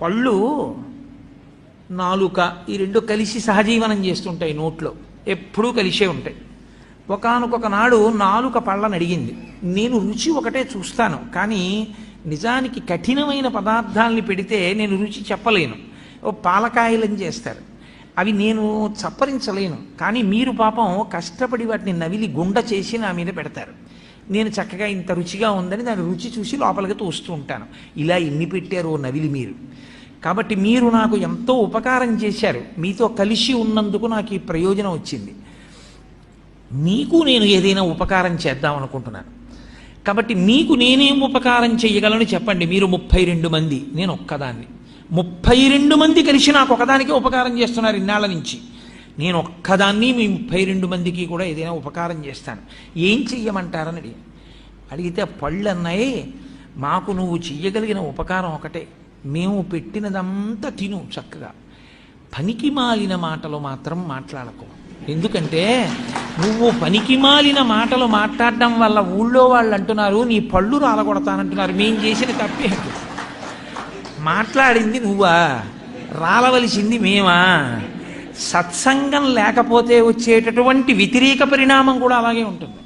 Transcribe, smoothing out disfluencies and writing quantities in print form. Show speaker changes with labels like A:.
A: పళ్ళు, నాలుక ఈ రెండు కలిసి సహజీవనం చేస్తుంటాయి నోట్లో, ఎప్పుడూ కలిసే ఉంటాయి. ఒకానొక నాడు నాలుక పళ్ళని అడిగింది, నేను రుచి ఒకటే చూస్తాను, కానీ నిజానికి కఠినమైన పదార్థాలని పెడితే నేను రుచి చెప్పలేను. ఓ పాలకాయలని చేస్తారు, అవి నేను చప్పరించలేను, కానీ మీరు పాపం కష్టపడి వాటిని నవిలి గుండ చేసి నా మీద పెడతారు. నేను చక్కగా ఇంత రుచిగా ఉందని దాని రుచి చూసి లోపలికి తోస్తూ ఉంటాను. ఇలా ఎన్ని పెట్టారో నవిలి మీరు. కాబట్టి మీరు నాకు ఎంతో ఉపకారం చేశారు, మీతో కలిసి ఉన్నందుకు నాకు ఈ ప్రయోజనం వచ్చింది. మీకు నేను ఏదైనా ఉపకారం చేద్దాం అనుకుంటున్నాను. కాబట్టి మీకు నేనేం ఉపకారం చేయగలను చెప్పండి. మీరు 32 మంది, నేను ఒక్కదాన్ని. 32 మంది కలిసి నాకు ఒకదానికి ఉపకారం చేస్తున్నారు ఇన్నాళ్ళ నుంచి. నేను ఒక్కదాన్ని మీ 32 మందికి కూడా ఏదైనా ఉపకారం చేస్తాను. ఏం చెయ్యమంటారని అడిగితే పళ్ళు అన్నాయి, మాకు నువ్వు చెయ్యగలిగిన ఉపకారం ఒకటే, మేము పెట్టినదంతా తిను చక్కగా, పనికి మాలిన మాటలు మాత్రం మాట్లాడకు. ఎందుకంటే నువ్వు పనికి మాలిన మాటలు మాట్లాడడం వల్ల ఊళ్ళో వాళ్ళు అంటున్నారు నీ పళ్ళు రాలగొడతానంటున్నారు. మేం చేసిన తప్పే, మాట్లాడింది నువ్వా, రాలవలసింది మేమా? సత్సంగం లేకపోతే వచ్చేటటువంటి వ్యతిరేక పరిణామం కూడా అలాగే ఉంటుంది.